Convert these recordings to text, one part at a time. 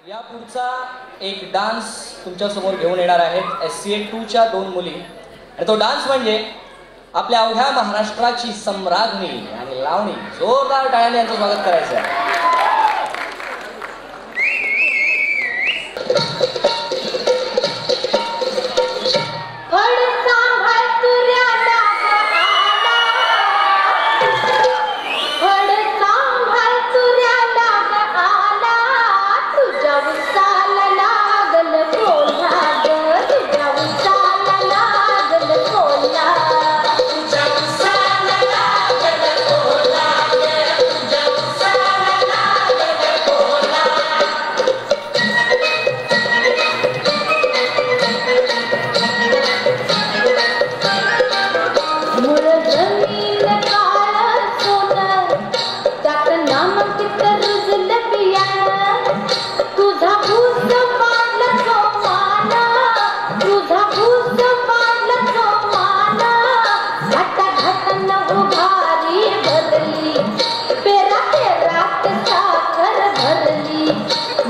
या पुढचा एक डान्स तुमच्या समोर घेऊन येणार आहेत SCA 2च्या दोन मुली आणि तो डान्स म्हणजे आपल्या अवघ्या महाराष्ट्राची सम्राज्ञी आणि लावणी. जोरदार टाळ्यांनी यांचं स्वागत करायचं आहे.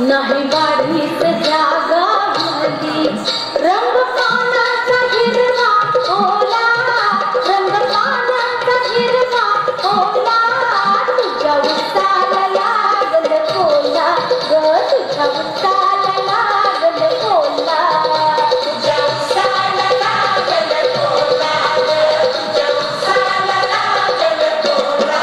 नाही वाढीत जागा भरली रंग पानाचा हिरवा ओला रंग पानाचा हिरवा ओला तुझ्या उसाला लागल कोला ग तुझ्या उसाला लागल कोला तुझ्या उसाला लागल कोला तुझ्या उसाला लागल कोला.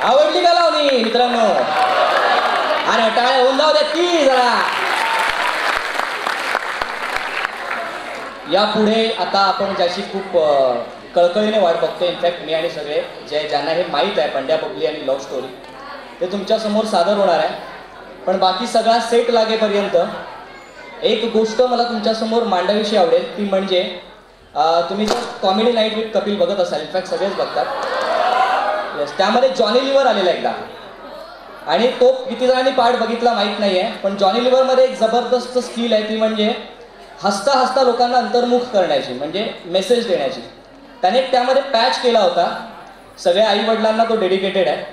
आवडली का लावणी मित्रांनो? आणि टाळ्या होऊन जाऊ द्या की जरा. यापुढे आता आपण ज्याची खूप कळकळीने वाट बघतोय, इनफॅक्ट मी आणि सगळे ज्यांना हे माहीत आहे पंड्या बबली आणि लव्ह स्टोरी, ते तुमच्या समोर सादर होणार आहे. पण बाकी सगळा सेट लागेपर्यंत एक गोष्ट मला तुमच्या समोर मांडावीशी आवडेल, ती म्हणजे तुम्ही जर कॉमेडी नाईट विथ कपिल बघत असाल, इनफॅक्ट सगळेच बघतात, त्यामध्ये जॉनी लिव्हर आलेला एकदा, आणि तो किती जणांनी पार्ट बघितला माहीत नाहीये, पण जॉनी लिव्हर मध्ये एक जबरदस्त स्किल आहे, ती म्हणजे हसता हसता लोकांना अंतर्मुख करण्याची, म्हणजे मेसेज देण्याची. त्याने त्यामध्ये पॅच केला होता. सगळ्या आई वडिलांना तो डेडिकेटेड आहे,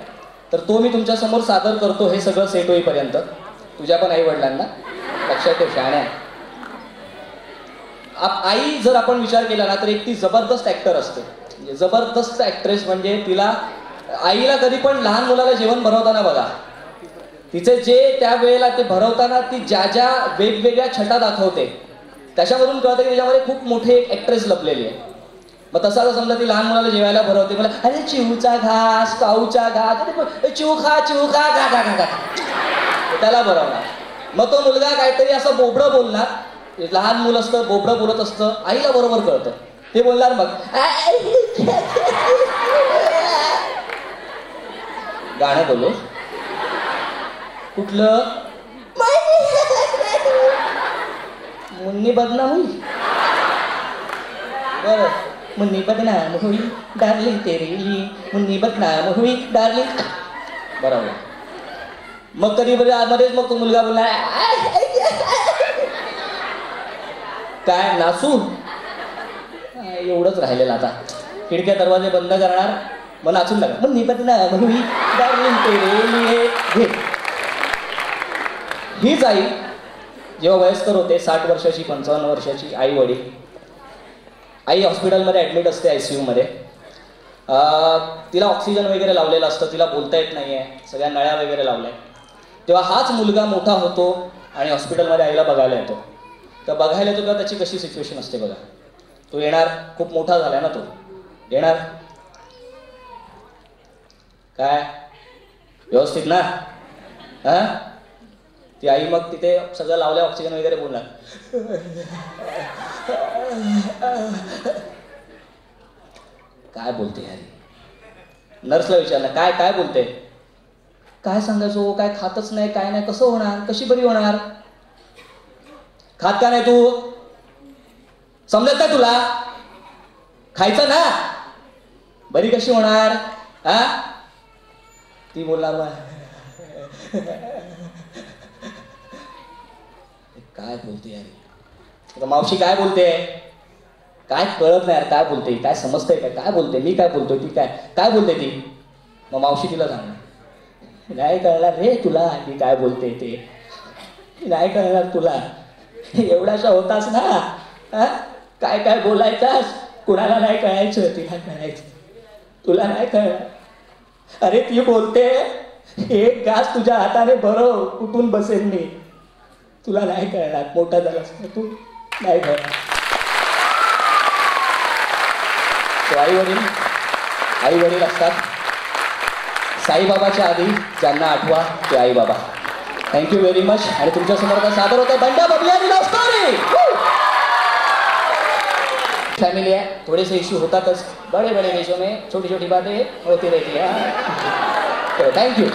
तर तो मी तुमच्या समोर सादर करतो हे सगळं सेट होईपर्यंत. तुझ्या पण आई वडिलांना लक्षात ठेव शाण्या. आई जर आपण विचार केला ना तर एक ती जबरदस्त ऍक्टर असते, जबरदस्त ऍक्ट्रेस. म्हणजे तिला आईला कधी पण लहान मुलाला जेवण भरवताना बघा, तिचे जे त्या वेळेला ते भरवताना ती ज्या ज्या वेगवेगळ्या छटा दाखवते त्याच्यावरून कळतं की त्याच्यामध्ये खूप मोठी एक ऍक्ट्रेस लपलेली आहे. मग तसा जर समजा ती लहान मुलाला जेवायला भरवते, मला अरे चिवचा घास काऊचा घास चिव खा घा घा घा घा त्याला भरवणार. मग तो मुलगा काहीतरी असं बोबडं बोलणार, लहान मुलं असतं बोबडं बोलत असतं, आईला बरोबर कळतं, ते बोलणार मग गाणं बोलो कुठलं मुन्नी बदनाम हुई, बरं मुन्नी बदनाम हुई डार्लिंग तेरे लिए मुन्नी बदनाम हुई डार्लिंग, बरोबर. मग कधी मध्येच मग तो मुलगा बोलणार काय नाचू, एवढंच राहिलेलं आता. खिडक्या दरवाजे बंद करणार, मग नाचून टाका मुन्नी बदनाम हुई डार्लिंग तेरे लिए. हीच आई जेव्हा वयस्कर होते, 60 वर्षाची 55 वर्षाची आई वडील, आई हॉस्पिटलमध्ये ॲडमिट असते ICU मध्ये. तिला ऑक्सिजन वगैरे लावलेलं असतं, तिला बोलता येत नाही आहे, सगळ्या नळ्या वगैरे लावल्या. तेव्हा हाच मुलगा मोठा होतो आणि हॉस्पिटलमध्ये आईला बघायला येतो. तर बघायला येतो का त्याची कशी सिच्युएशन असते बघा. तो येणार, खूप मोठा झालाय ना, तो येणार काय व्यवस्थित ना, हा ती आई मग तिथे सगळं लावलं ऑक्सिजन वगैरे बोलणार, काय बोलते यार. नर्सला विचारलं काय काय बोलते, काय सांगायचो, काय खातच नाही काय नाही, कसं होणार, कशी बरी होणार, खात का नाही तू, समजत का तुला, खायचं ना, बरी कशी होणार. हा ती बोलणार काय बोलते यार. मावशी काय बोलते, काय कळत नाही यार, काय बोलते काय समजतंय काय बोलते, मी काय बोलतोय ती काय बोलते ती. मग मावशी तिला सांगणार नाही कळणार रे तुला ती काय बोलते ते, नाही कळणार तुला, एवढासा होतास ना हा? काय काय बोलायचास, कुणाला नाही कळायचं, तिला कळायचं, तुला नाही कळणार. अरे ती बोलते एक घास तुझ्या हाताने भरव कुठून बसेल मी, तुला नाही कळणार, मोठा झालास ना तू, नाही कळणार. आई वडील असतात, साईबाबाच्या आधी ज्यांना आठवा ते आई बाबा. Thank you very much. आणि तुमच्यासमोर आता सादर होतं बंड्या बबली आणि लव्ह स्टोरी. फैमिली है, थोड़े से इश्यू होतातच, बड़े बड़े देशों में छोटी छोटी बातें होती रहती है. तो थैंक यू.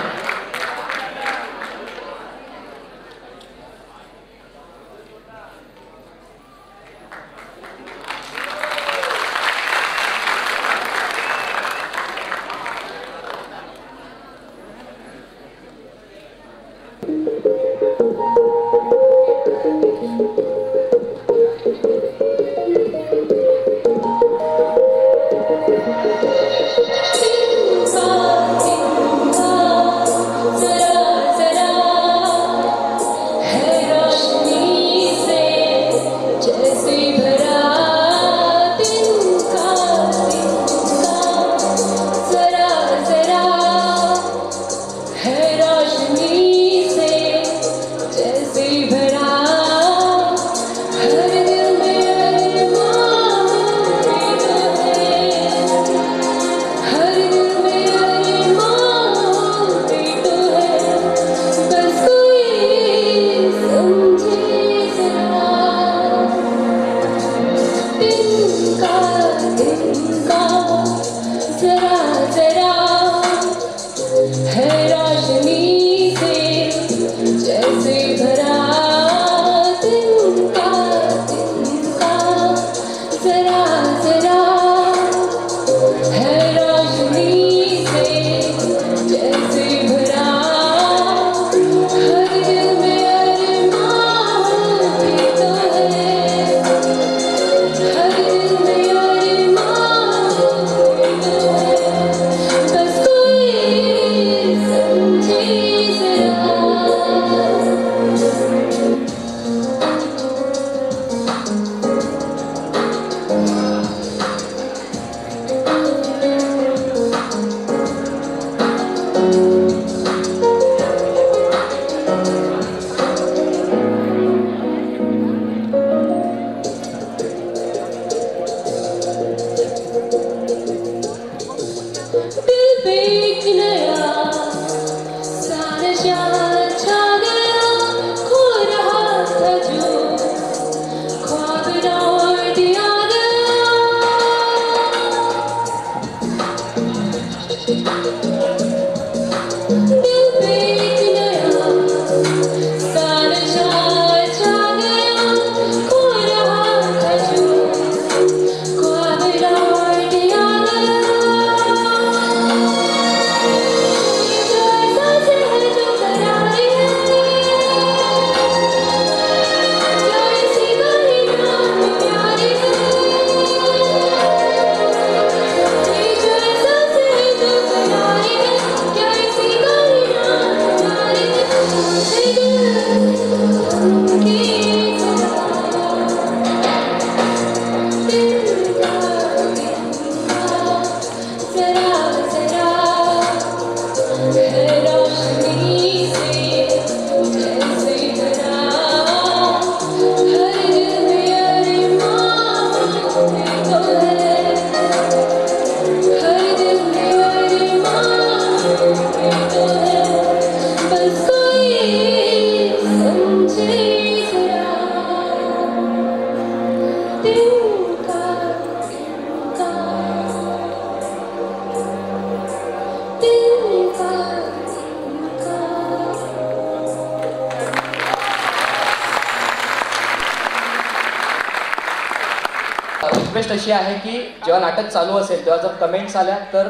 रिक्वेस्ट अशी आहे की जेव्हा नाटक चालू असेल तेव्हा जर कमेंट्स आल्या तर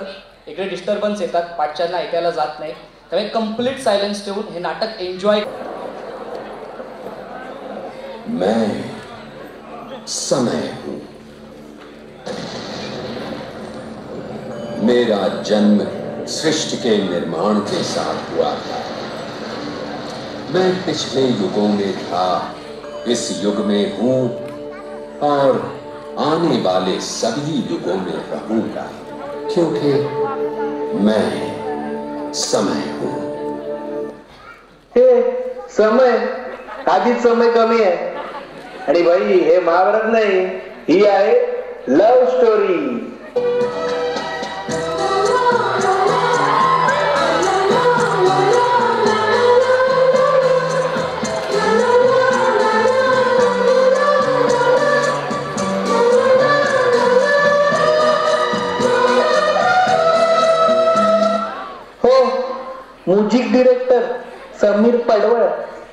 इकडे डिस्टर्बन्स येतात, पाठच्यांना ऐकायला जात नाही, त्यामुळे कंप्लीट सायलेन्स ठेवून हे नाटक एन्जॉय. मैं समय हूं, मेरा जन्म सृष्टि के निर्माण के साथ हुआ था। मैं पिछले युगों में था, इस युग में हूं और आने वाले सभी युगों में रहूंगा, क्योंकि मैं समय हूं। हे समय, आधीच समय कमी आहे आणि भाई हे महाभारत नाही, ही आहे love story. Music director Sameer पडवळ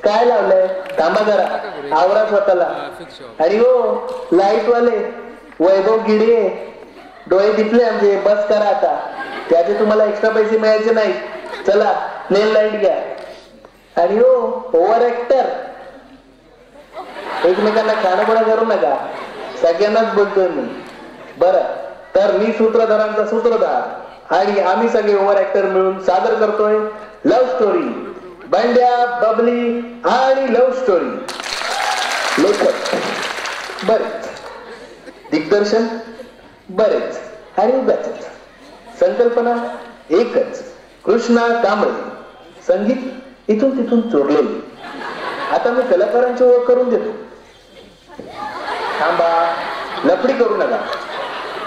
काय लावलंय? थांबा जरा, आवरा स्वतःला. आणि हो लाईट वाले वैभव गिडे, डोळे दिसले आमचे, बस करा आता. त्याचे तुम्हाला एक्स्ट्रा पैसे मिळायचे नाही. चला नेल लाईट घ्या. आणि हो ओव्हर ऍक्टर, एकमेकांना खाणंपणा करू नका, सगळ्यांनाच बोलतोय मी. बरं, तर मी सूत्रधारांचा सूत्रधार आणि आम्ही सगळे ओव्हर ऍक्टर मिळून सादर करतोय लव्ह स्टोरी. बंड्या, बबली आणि लव्ह स्टोरी. लेखक बरेच, दिग्दर्शन बरेच आणि उगाचच. संकल्पना एकच, कृष्णा कांबळे. संगीत इथून तिथून चोरलेली. आता मी कलाकारांची ओळख करून देतो. थांबा, लफडी करू नका,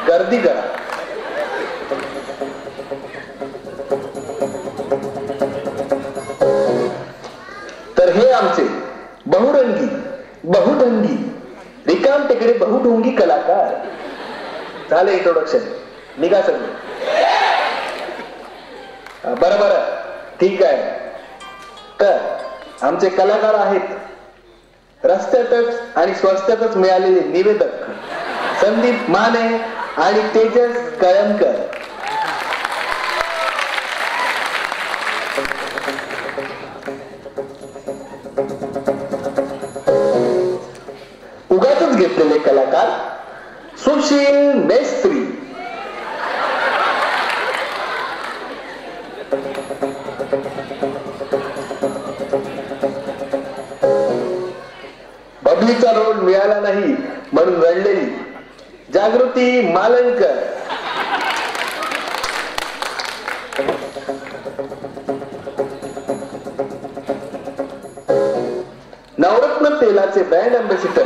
गर्दी करा. तर हे आमचे बहुरंगी, बहुढंगी, रिकाम टेकडे बहुढोंगी कलाकार. झालं इंट्रोडक्शन, निघा सगळे. बरं, ठीक आहे. तर आमचे कलाकार आहेत रस्त्यातच आणि स्वस्त्यातच मिळालेले निवेदक संदीप माने आणि तेजस कळमकर. उगाचच घेतलेले कलाकार सुशील मेस्त्री. बबलीचा रोल मिळाला नाही म्हणून रडलेली जागृती मालनकर. नवरत्न तेलाचे ब्रँड अँबॅसिडर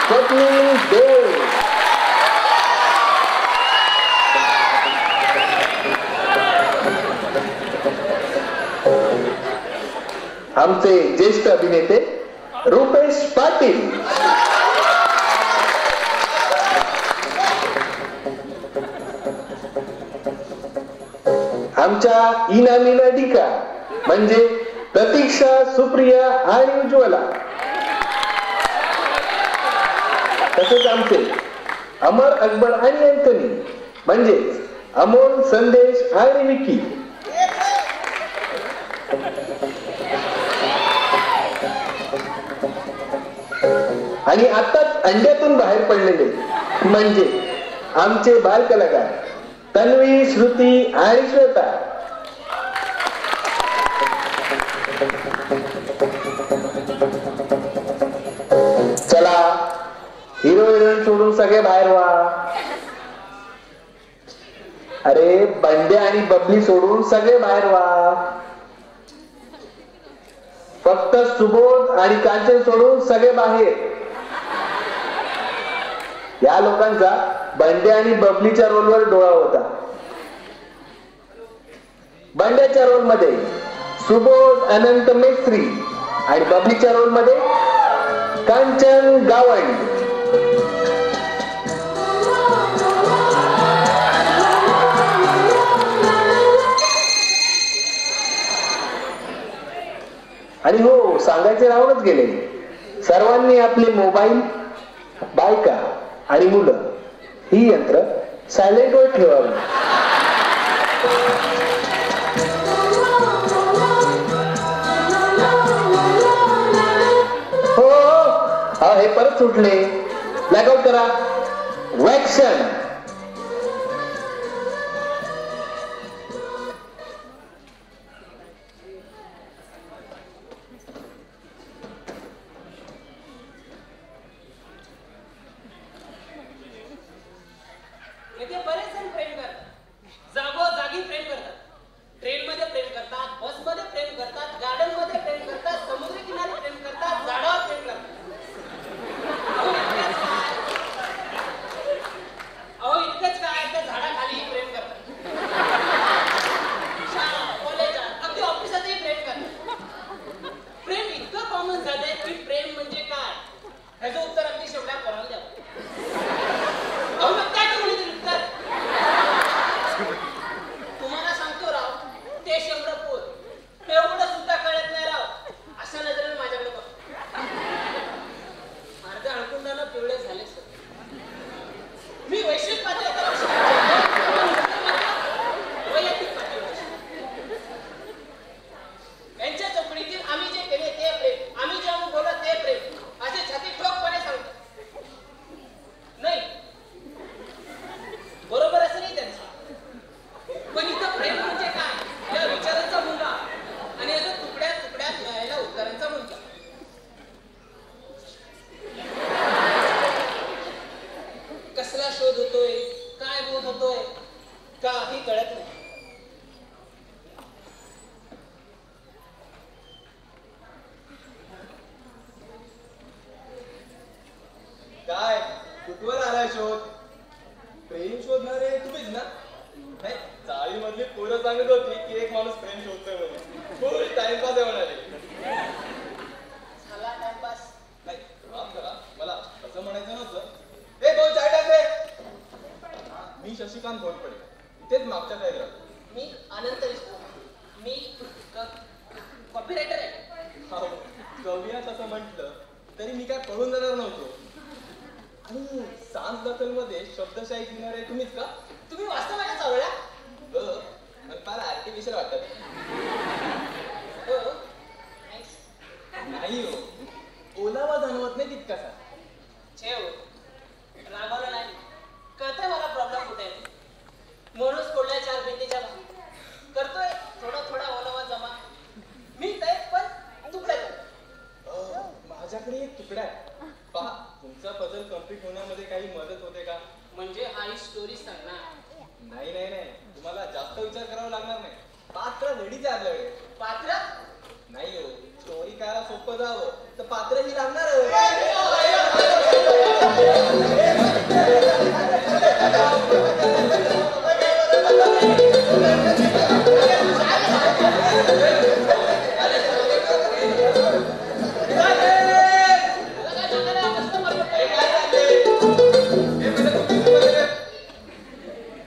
स्वप्नील देव. आमचे ज्येष्ठ अभिनेते रुपेश पाटील. आमच्या इनामी नटिका म्हणजे प्रतीक्षा, सुप्रिया आणि उज्ज्वला. तसेच आमचे अमर, अकबर आणि अँथनी म्हणजे अमोल, संदेश आणि विकी. आणि आताच अंड्यातून बाहेर पडलेले म्हणजे आमचे बाल कलाकार तन्वी, श्रुती आणि श्वेता. चला, हिरो हिरोईन सोडून सगळे बाहेर व्हा. अरे बंड्या आणि बबली सोडून सगळे बाहेर व्हा. फक्त सुबोध आणि कांचन सोडून सगळे बाहेर. या लोकांचा बंड्या आणि बबलीच्या रोलवर डोळा होता. बंड्याच्या रोल मध्ये सुबोध अनंत मेस्त्री आणि बबलीच्या रोल मध्ये कांचन गावंड. आणि हो, सांगायचे राहूनच गेले, सर्वांनी आपले मोबाईल, बायका आणि मुलं ही यंत्र सायलेंट वर ठेवावी. हो, हे परत सुटले. ब्लॅकआउट करा. वॅक्शन. मधली पोरं सांगत होती की एक माणूस प्रेम शोधतोय म्हणून. फुल टाइमपास आहे म्हणाले. झाला टाइमपास. नाही माफ करा, मला असं म्हणायचं नव्हतं. ए दोन चाय टाकले. मी शशिकांत घोरपडे, इथेच मागच्या साईडला राहतो. मी अनंत देशमुख. मी कॉपीरायटर आहे. हो, कवियात असं म्हटलं तरी मी काय पळून जाणार नव्हतो. आणि सांस दखलमध्ये शब्दशाही घेणारे तुम्हीच का? तुम्ही वाचता माझ्या चावळ्या? पण फार आर्टिफिशियल वाटत. Thanks. नाही हो, ओलावा जाणवत नाही तितकासा. ठेव. रागावलं नाही. कळतंय मला प्रॉब्लेम कुठे आहे. म्हणूनच कोडल्या चार भिंतीच्या करतोय थोडा थोडा ओलावा जमा. मी ते पण तुकडे माझ्याकडे एक तुकडा आहे. पहा, तुमचा पझल कम्प्लीट होण्यामध्ये काही मदत होते का? म्हणजे हा ही स्टोरी सांगणार. नाही नाही नाही, तुम्हाला जास्त विचार करावा लागणार नाही. पात्र रेडीच आहे आपल्याकडे. पात्र नाही हो, स्टोरी करायला सोपं जावं तर पात्र ही लागणार.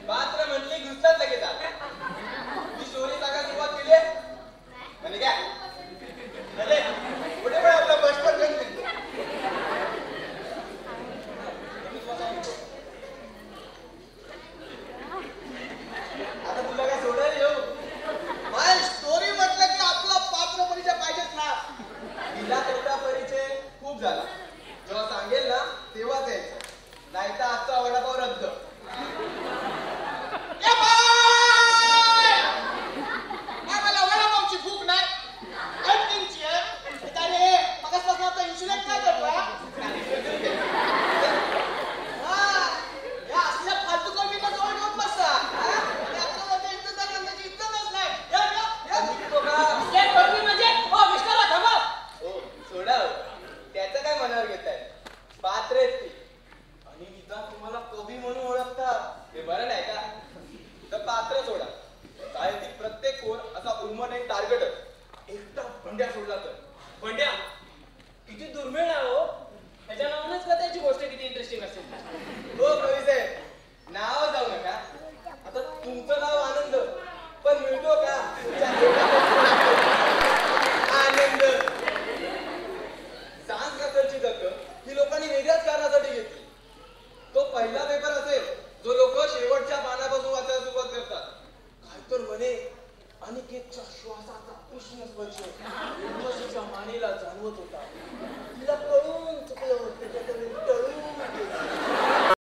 पात्र म्हटली घुसतात लगेच. मी स्टोरी सांगा सुरुवात केली म्हणजे काय कुठे पण आपलं बचपन गणपती. आता तुला काय सोडायला येऊ? माझी स्टोरी म्हटलं की आपला पात्र परिचय पाहिजेच ना. तिला तेवढा परिचय खूप झाला. जेव्हा सांगेल ना तेव्हाच यायचं, नाही तर आजचा वडापाव रद्द. ए बाय! काय मला वडापावची भूक नाही. कंटिन्यूची आहे. अरे मगाचपासून आता इन्शुरन्स नाही करतो हा? या असल्या फालतू कमीला जवळ घेऊन बसा. आणि आपल्याला इज्जत करण्याची इज्जतच नाही. निघतो का? हे कमी म्हणजे हो मिस्टर थांबा. हो सोडा हो. त्याचं काय मनावर घेताय? पात्र आहेत ती आणि निदान तुम्हाला कवी म्हणून ओळखता हे बरं नाही का? तर पात्र सोडा. शाळेतील प्रत्येक कोण असा उर्मट एक टार्गेटच. एकटा भंड्या सोडला तर. भंड्या किती दुर्मिळ नाव हो. त्याच्या नावानच का त्याची गोष्ट किती इंटरेस्टिंग असेल. हो कवी साहेब, नाव जाऊ नका. आता तुमचं नाव आनंद, पण मिळतो का आनंद? सांस कथलची दखल ही लोकांनी वेगळ्याच कारणासाठी घेतली. तो पहिला पेपर असेल जो लोक शेवटच्या पानापासून वाचायला सुरुवात करतात. काय तर म्हणे, अनिकेतच्या श्वासाचा उष्ण स्पर्श उर्वशीच्या मानेला जाणवत होता.